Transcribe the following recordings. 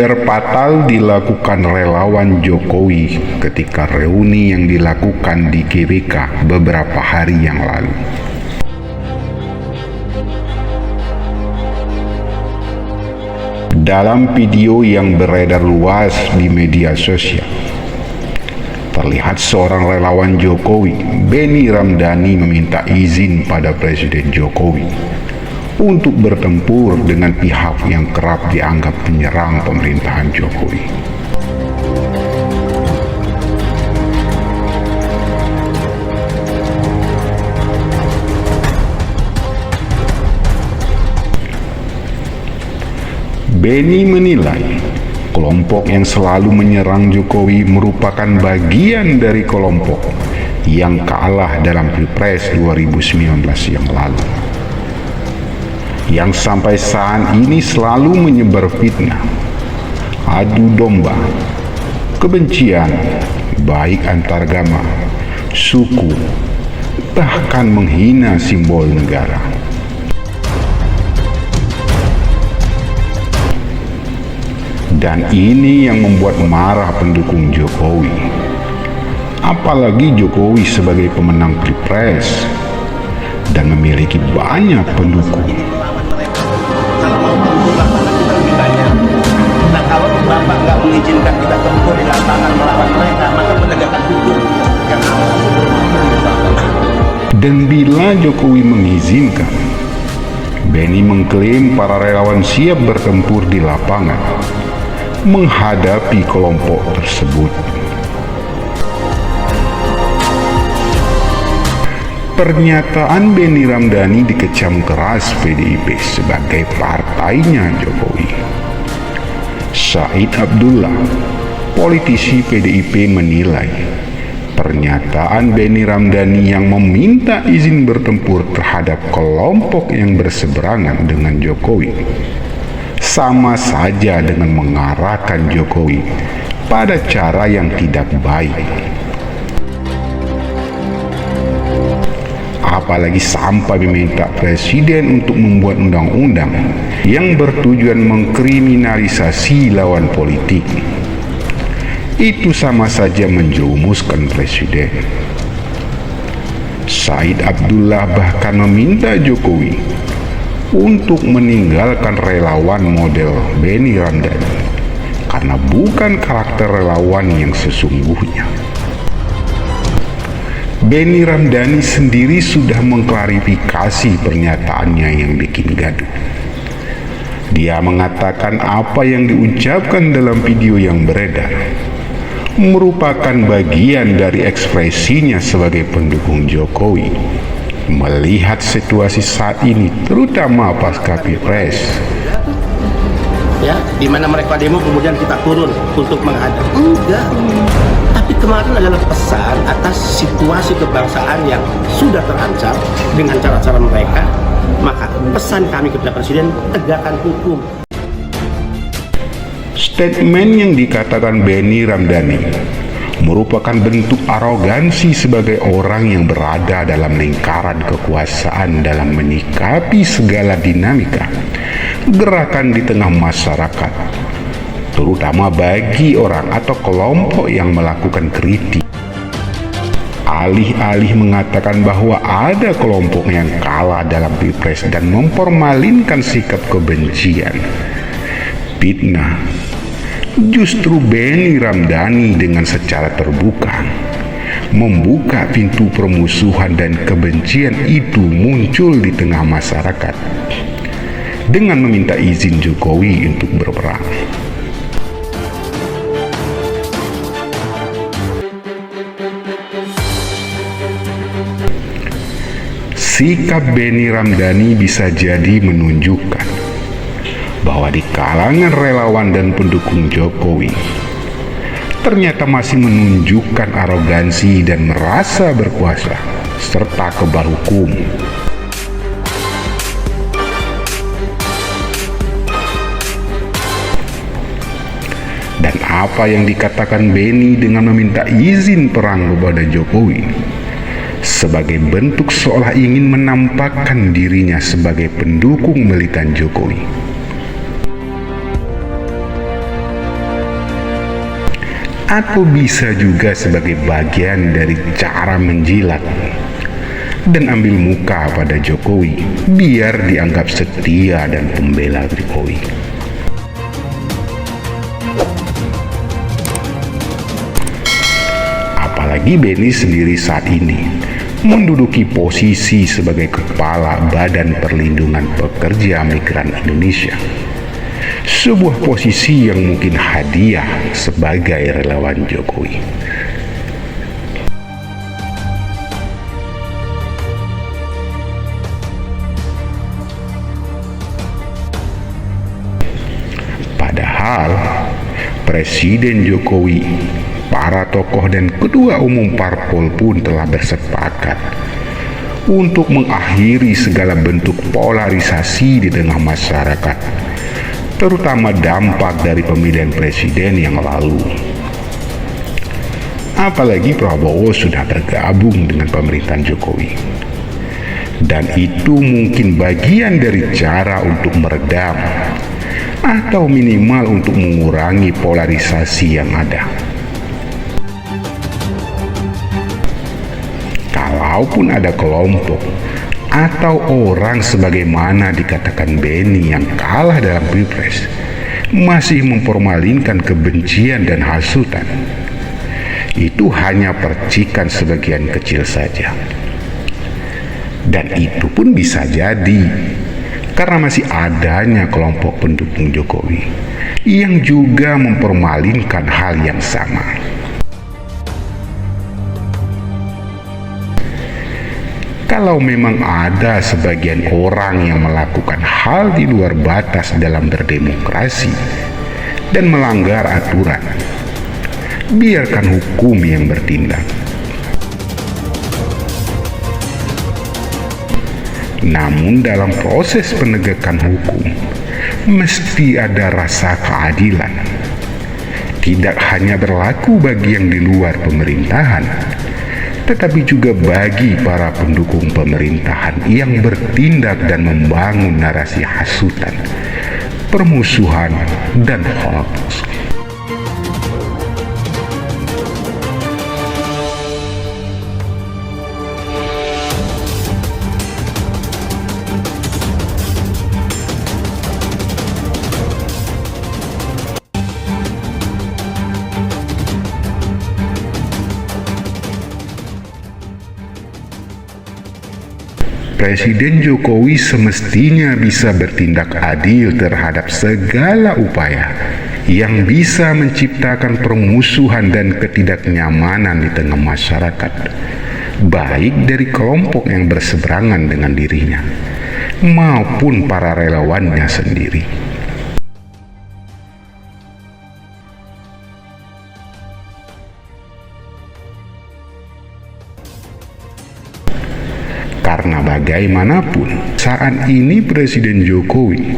Blunder fatal dilakukan relawan Jokowi ketika reuni yang dilakukan di GBK beberapa hari yang lalu. Dalam video yang beredar luas di media sosial, terlihat seorang relawan Jokowi, Benny Ramdhani, meminta izin pada Presiden Jokowi untuk bertempur dengan pihak yang kerap dianggap penyerang pemerintahan Jokowi. Benny menilai kelompok yang selalu menyerang Jokowi merupakan bagian dari kelompok yang kalah dalam Pilpres 2019 yang lalu, yang sampai saat ini selalu menyebar fitnah, adu domba, kebencian, baik antaragama, suku, bahkan menghina simbol negara. Dan ini yang membuat marah pendukung Jokowi. Apalagi Jokowi sebagai pemenang Pilpres dan memiliki banyak pendukung. Kalau mau tempur lapangan kita lebih banyak. Nah, kalau Bapak nggak mengizinkan kita tempur di lapangan melawan mereka, maka penegakan hukum yang harus dilakukan. Dan bila Jokowi mengizinkan, Benny mengklaim para relawan siap bertempur di lapangan menghadapi kelompok tersebut. Pernyataan Benny Ramdhani dikecam keras PDIP sebagai partainya Jokowi. Said Abdullah, politisi PDIP, menilai pernyataan Benny Ramdhani yang meminta izin bertempur terhadap kelompok yang berseberangan dengan Jokowi sama saja dengan mengarahkan Jokowi pada cara yang tidak baik. Apalagi sampai meminta presiden untuk membuat undang-undang yang bertujuan mengkriminalisasi lawan politik. Itu sama saja menjerumuskan presiden. Said Abdullah bahkan meminta Jokowi untuk meninggalkan relawan model Benny Ramdhani karena bukan karakter relawan yang sesungguhnya. Benny Ramdhani sendiri sudah mengklarifikasi pernyataannya yang bikin gaduh. Dia mengatakan apa yang diucapkan dalam video yang beredar merupakan bagian dari ekspresinya sebagai pendukung Jokowi melihat situasi saat ini, terutama pasca Pilpres. Ya, di mana mereka demo kemudian kita turun untuk menghadap. Enggak. Tapi kemarin adalah pesan atas situasi kebangsaan yang sudah terancam dengan cara-cara mereka. Maka pesan kami kepada Presiden, tegakkan hukum. Statement yang dikatakan Benny Ramdhani merupakan bentuk arogansi sebagai orang yang berada dalam lingkaran kekuasaan dalam menyikapi segala dinamika gerakan di tengah masyarakat, terutama bagi orang atau kelompok yang melakukan kritik. Alih-alih mengatakan bahwa ada kelompok yang kalah dalam Pilpres dan memformalinkan sikap kebencian, fitnah, justru Benny Ramdhani dengan secara terbuka membuka pintu permusuhan dan kebencian itu muncul di tengah masyarakat dengan meminta izin Jokowi untuk berperang. Sikap Benny Ramdhani bisa jadi menunjukkan bahwa di kalangan relawan dan pendukung Jokowi ternyata masih menunjukkan arogansi dan merasa berkuasa serta kebal hukum. Dan apa yang dikatakan Benny dengan meminta izin perang kepada Jokowi sebagai bentuk seolah ingin menampakkan dirinya sebagai pendukung militan Jokowi. atau bisa juga sebagai bagian dari cara menjilat dan ambil muka pada Jokowi biar dianggap setia dan pembela Jokowi. Apalagi Benny sendiri saat ini menduduki posisi sebagai Kepala Badan Perlindungan Pekerja Migran Indonesia, sebuah posisi yang mungkin hadiah sebagai relawan Jokowi. Padahal Presiden Jokowi, para tokoh dan ketua umum parpol pun telah bersepakat untuk mengakhiri segala bentuk polarisasi di tengah masyarakat, terutama dampak dari pemilihan presiden yang lalu. Apalagi Prabowo sudah bergabung dengan pemerintahan Jokowi. Dan itu mungkin bagian dari cara untuk meredam atau minimal untuk mengurangi polarisasi yang ada. Kalaupun ada kelompok atau orang sebagaimana dikatakan Benny yang kalah dalam Pilpres masih memformalkan kebencian dan hasutan, itu hanya percikan sebagian kecil saja. Dan itu pun bisa jadi karena masih adanya kelompok pendukung Jokowi yang juga memformalkan hal yang sama. Kalau memang ada sebagian orang yang melakukan hal di luar batas dalam berdemokrasi dan melanggar aturan, biarkan hukum yang bertindak. Namun dalam proses penegakan hukum mesti ada rasa keadilan. Tidak hanya berlaku bagi yang di luar pemerintahan, tetapi juga bagi para pendukung pemerintahan yang bertindak dan membangun narasi hasutan, permusuhan, dan hoax. Presiden Jokowi semestinya bisa bertindak adil terhadap segala upaya yang bisa menciptakan permusuhan dan ketidaknyamanan di tengah masyarakat, baik dari kelompok yang berseberangan dengan dirinya maupun para relawannya sendiri. Karena bagaimanapun, saat ini Presiden Jokowi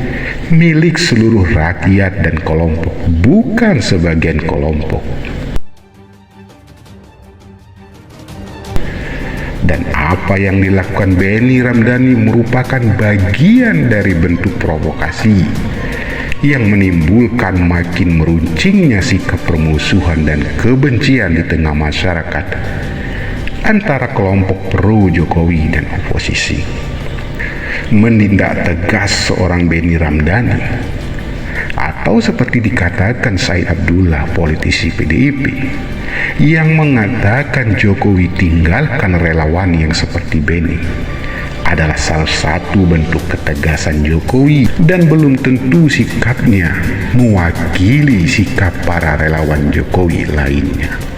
milik seluruh rakyat dan kelompok, bukan sebagian kelompok. Dan apa yang dilakukan Benny Ramdhani merupakan bagian dari bentuk provokasi yang menimbulkan makin meruncingnya sikap permusuhan dan kebencian di tengah masyarakat antara kelompok pro Jokowi dan oposisi. Menindak tegas seorang Benny Ramdhani, atau seperti dikatakan Said Abdullah, politisi PDIP, yang mengatakan Jokowi tinggalkan relawan yang seperti Benny, adalah salah satu bentuk ketegasan Jokowi dan belum tentu sikapnya mewakili sikap para relawan Jokowi lainnya.